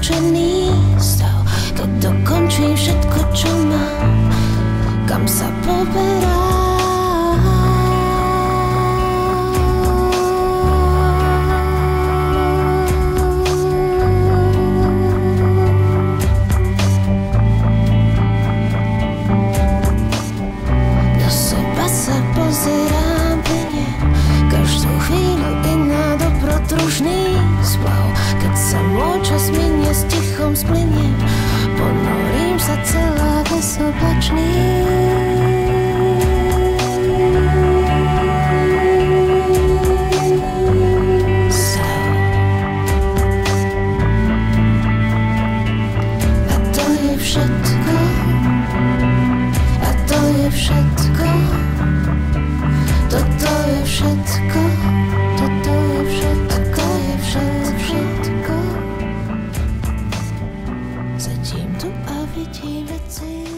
ukončený stav, keď dokončím všetko, čo mám, kam sa poberám. Pozerám plne, každú chvíľu iná dobrodružný splav. Keď sa môj čas minie, s tichom splynie, ponorím sa celá bezobačný. A to je všetko, a to je všetko. Toto je všetko, toto je všetko, je všetko. Sedím tu a vidím veci.